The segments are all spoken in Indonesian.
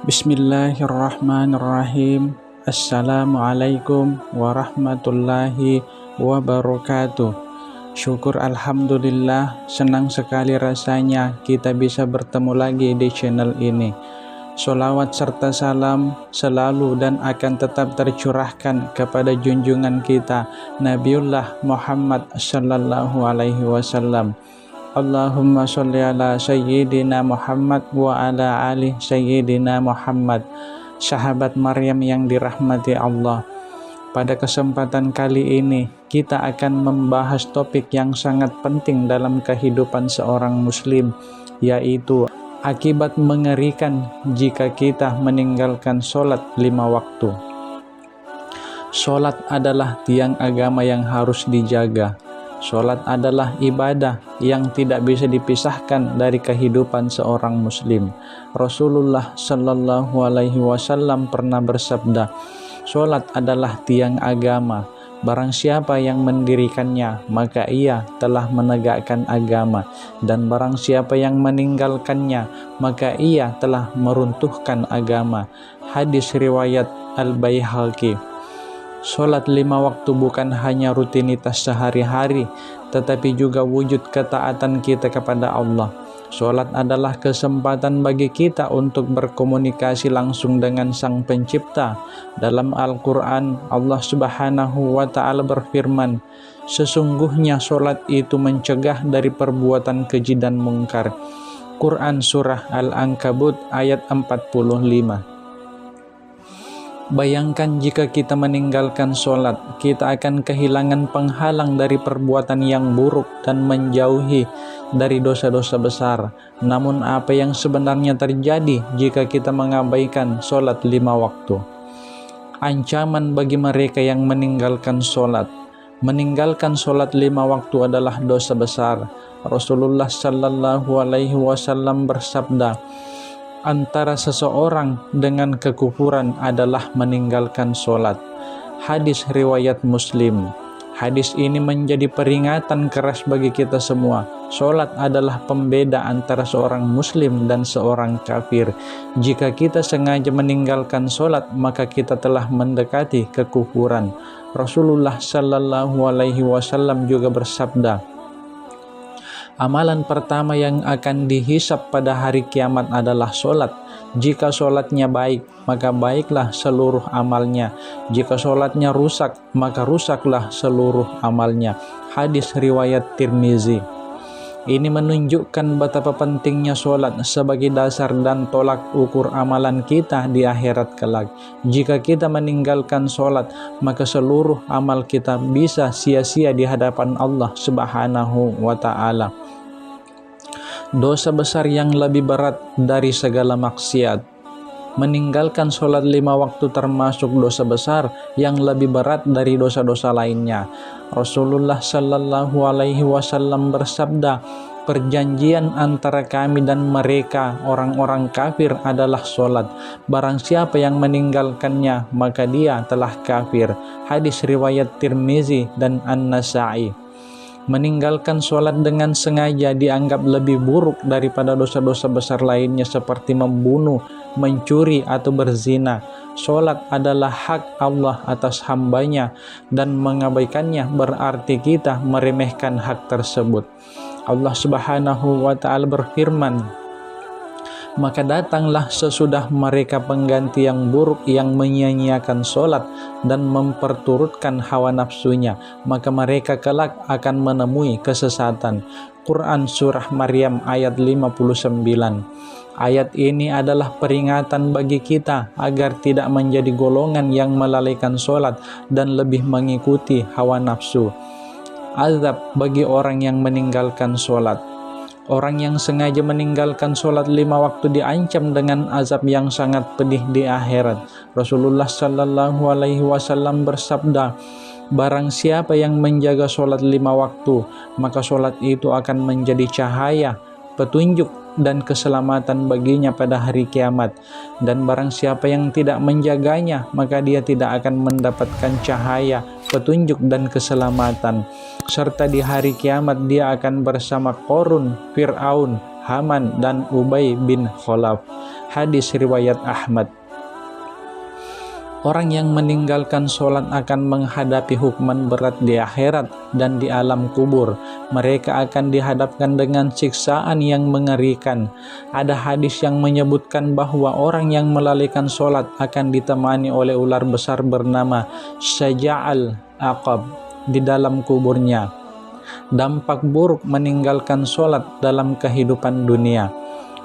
Bismillahirrahmanirrahim. Assalamualaikum warahmatullahi wabarakatuh. Syukur alhamdulillah, senang sekali rasanya kita bisa bertemu lagi di channel ini. Sholawat serta salam selalu dan akan tetap tercurahkan kepada junjungan kita Nabiullah Muhammad sallallahu alaihi wasallam. Allahumma sholli ala sayyidina Muhammad wa ala ali sayyidina Muhammad. Sahabat Maryam yang dirahmati Allah, pada kesempatan kali ini kita akan membahas topik yang sangat penting dalam kehidupan seorang muslim, yaitu akibat mengerikan jika kita meninggalkan sholat 5 waktu. Sholat adalah tiang agama yang harus dijaga. Sholat adalah ibadah yang tidak bisa dipisahkan dari kehidupan seorang muslim. Rasulullah sallallahu alaihi wasallam pernah bersabda, "Sholat adalah tiang agama. Barang siapa yang mendirikannya, maka ia telah menegakkan agama. Dan barang siapa yang meninggalkannya, maka ia telah meruntuhkan agama." Hadis riwayat Al-Baihaqi. Sholat 5 waktu bukan hanya rutinitas sehari-hari, tetapi juga wujud ketaatan kita kepada Allah. Sholat adalah kesempatan bagi kita untuk berkomunikasi langsung dengan Sang Pencipta. Dalam Al-Quran, Allah Subhanahu wa Ta'ala berfirman, "Sesungguhnya sholat itu mencegah dari perbuatan keji dan mungkar." Quran Surah Al-Ankabut ayat 45. Bayangkan jika kita meninggalkan sholat, kita akan kehilangan penghalang dari perbuatan yang buruk dan menjauhi dari dosa-dosa besar. Namun apa yang sebenarnya terjadi jika kita mengabaikan sholat 5 waktu? Ancaman bagi mereka yang meninggalkan sholat. Meninggalkan sholat 5 waktu adalah dosa besar. Rasulullah sallallahu alaihi wasallam bersabda, "Antara seseorang dengan kekufuran adalah meninggalkan sholat." Hadis riwayat Muslim. Hadis ini menjadi peringatan keras bagi kita semua. Sholat adalah pembeda antara seorang muslim dan seorang kafir. Jika kita sengaja meninggalkan sholat, maka kita telah mendekati kekufuran. Rasulullah sallallahu alaihi wasallam juga bersabda, "Amalan pertama yang akan dihisap pada hari kiamat adalah sholat. Jika sholatnya baik, maka baiklah seluruh amalnya. Jika sholatnya rusak, maka rusaklah seluruh amalnya." Hadis riwayat Tirmizi. Ini menunjukkan betapa pentingnya sholat sebagai dasar dan tolak ukur amalan kita di akhirat kelak. Jika kita meninggalkan sholat, maka seluruh amal kita bisa sia-sia di hadapan Allah Subhanahu wa Ta'ala. Dosa besar yang lebih berat dari segala maksiat. Meninggalkan sholat 5 waktu termasuk dosa besar yang lebih berat dari dosa-dosa lainnya. Rasulullah sallallahu alaihi wasallam bersabda, "Perjanjian antara kami dan mereka orang-orang kafir adalah sholat. Barang siapa yang meninggalkannya, maka dia telah kafir." Hadis riwayat Tirmizi dan An-Nasa'i. Meninggalkan sholat dengan sengaja dianggap lebih buruk daripada dosa-dosa besar lainnya seperti membunuh, mencuri, atau berzina. Sholat adalah hak Allah atas hambanya, dan mengabaikannya berarti kita meremehkan hak tersebut. Allah Subhanahu wa Ta'ala berfirman, "Maka datanglah sesudah mereka pengganti yang buruk yang menyia-nyiakan sholat dan memperturutkan hawa nafsunya, maka mereka kelak akan menemui kesesatan." Quran Surah Maryam ayat 59. Ayat ini adalah peringatan bagi kita agar tidak menjadi golongan yang melalaikan sholat dan lebih mengikuti hawa nafsu. Azab bagi orang yang meninggalkan sholat. Orang yang sengaja meninggalkan sholat 5 waktu diancam dengan azab yang sangat pedih di akhirat. Rasulullah sallallahu alaihi wasallam bersabda, "Barang siapa yang menjaga sholat 5 waktu, maka sholat itu akan menjadi cahaya, petunjuk, dan keselamatan baginya pada hari kiamat. Dan barang siapa yang tidak menjaganya, maka dia tidak akan mendapatkan cahaya, petunjuk, dan keselamatan. Serta di hari kiamat dia akan bersama Qarun, Fir'aun, Haman dan Ubay bin Khalaf. Hadis riwayat Ahmad. Orang yang meninggalkan sholat akan menghadapi hukuman berat di akhirat dan di alam kubur. Mereka akan dihadapkan dengan siksaan yang mengerikan. Ada hadis yang menyebutkan bahwa orang yang melalaikan sholat akan ditemani oleh ular besar bernama Syaja'al Aqab di dalam kuburnya. Dampak buruk meninggalkan sholat dalam kehidupan dunia.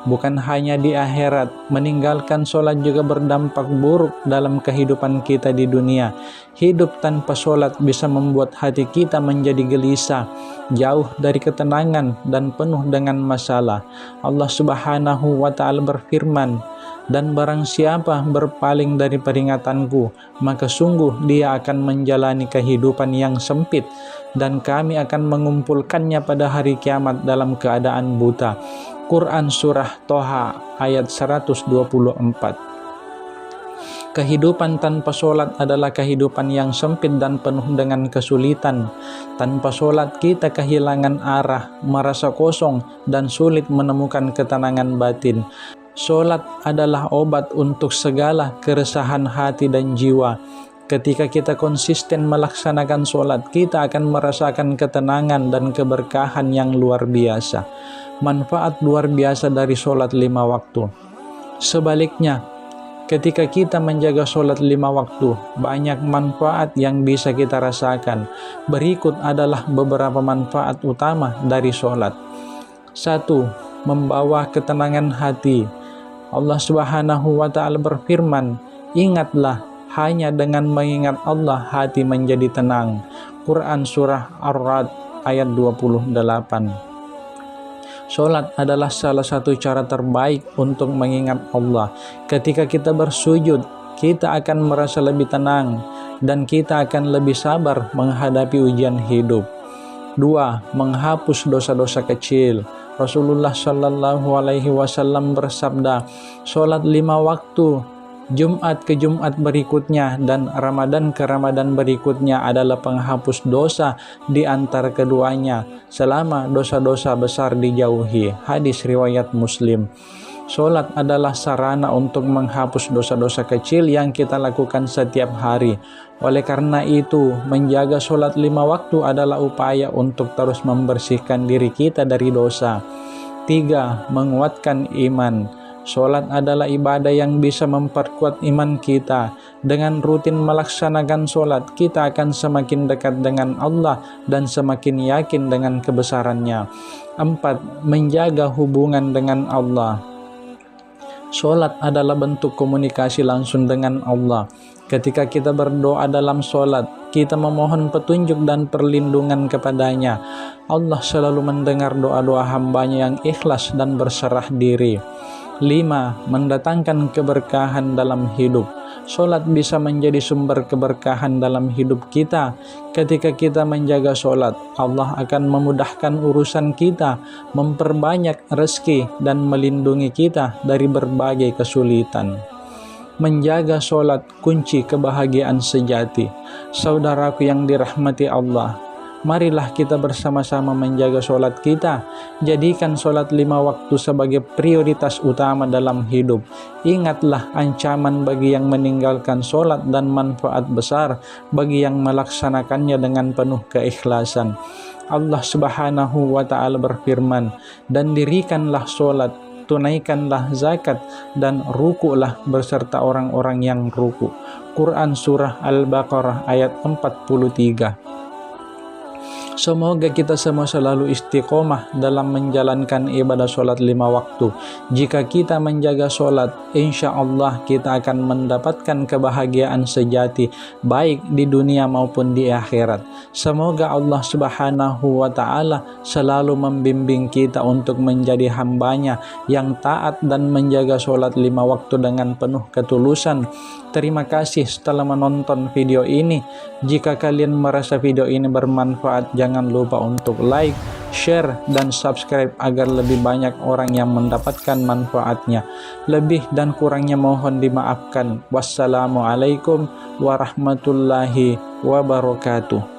Bukan hanya di akhirat, meninggalkan sholat juga berdampak buruk dalam kehidupan kita di dunia. Hidup tanpa sholat bisa membuat hati kita menjadi gelisah, jauh dari ketenangan dan penuh dengan masalah. Allah Subhanahu wa Ta'ala berfirman, "Dan barang siapa berpaling dari peringatanku, maka sungguh dia akan menjalani kehidupan yang sempit, dan kami akan mengumpulkannya pada hari kiamat dalam keadaan buta." Quran Surah Toha ayat 124. Kehidupan tanpa sholat adalah kehidupan yang sempit dan penuh dengan kesulitan. Tanpa sholat kita kehilangan arah, merasa kosong, dan sulit menemukan ketenangan batin. Sholat adalah obat untuk segala keresahan hati dan jiwa. Ketika kita konsisten melaksanakan sholat, kita akan merasakan ketenangan dan keberkahan yang luar biasa. Manfaat luar biasa dari sholat 5 waktu. Sebaliknya, ketika kita menjaga sholat 5 waktu, banyak manfaat yang bisa kita rasakan. Berikut adalah beberapa manfaat utama dari sholat. 1. Membawa ketenangan hati. Allah Subhanahu wa Ta'ala berfirman, "Ingatlah, hanya dengan mengingat Allah hati menjadi tenang." Quran Surah Ar-Ra'd ayat 28. Sholat adalah salah satu cara terbaik untuk mengingat Allah. Ketika kita bersujud, kita akan merasa lebih tenang dan kita akan lebih sabar menghadapi ujian hidup. 2. Menghapus dosa-dosa kecil. Rasulullah Shallallahu Alaihi Wasallam bersabda, "Sholat 5 waktu, Jumat ke Jumat berikutnya dan Ramadan ke Ramadan berikutnya adalah penghapus dosa di antara keduanya selama dosa-dosa besar dijauhi." Hadis riwayat Muslim. Sholat adalah sarana untuk menghapus dosa-dosa kecil yang kita lakukan setiap hari. Oleh karena itu, menjaga sholat 5 waktu adalah upaya untuk terus membersihkan diri kita dari dosa. 3. Menguatkan iman. Sholat adalah ibadah yang bisa memperkuat iman kita. Dengan rutin melaksanakan sholat, kita akan semakin dekat dengan Allah dan semakin yakin dengan kebesarannya. 4. Menjaga hubungan dengan Allah. Sholat adalah bentuk komunikasi langsung dengan Allah. Ketika kita berdoa dalam sholat, kita memohon petunjuk dan perlindungan kepadanya. Allah selalu mendengar doa-doa hambanya yang ikhlas dan berserah diri. 5. Mendatangkan keberkahan dalam hidup. Sholat bisa menjadi sumber keberkahan dalam hidup kita. Ketika kita menjaga sholat, Allah akan memudahkan urusan kita, memperbanyak rezeki, dan melindungi kita dari berbagai kesulitan. Menjaga sholat kunci kebahagiaan sejati. Saudaraku yang dirahmati Allah, marilah kita bersama-sama menjaga sholat kita. Jadikan sholat 5 waktu sebagai prioritas utama dalam hidup. Ingatlah ancaman bagi yang meninggalkan sholat dan manfaat besar bagi yang melaksanakannya dengan penuh keikhlasan. Allah Subhanahu wa Ta'ala berfirman, "Dan dirikanlah sholat, tunaikanlah zakat, dan rukulah beserta orang-orang yang ruku." Quran Surah Al-Baqarah ayat 43. Semoga kita semua selalu istiqomah dalam menjalankan ibadah sholat 5 waktu. Jika kita menjaga sholat, insya Allah kita akan mendapatkan kebahagiaan sejati, baik di dunia maupun di akhirat. Semoga Allah Subhanahu wa Ta'ala selalu membimbing kita untuk menjadi hambanya yang taat dan menjaga sholat 5 waktu dengan penuh ketulusan. Terima kasih setelah menonton video ini. Jika kalian merasa video ini bermanfaat, jangan lupa untuk like, share, dan subscribe agar lebih banyak orang yang mendapatkan manfaatnya. Lebih dan kurangnya mohon dimaafkan. Wassalamualaikum warahmatullahi wabarakatuh.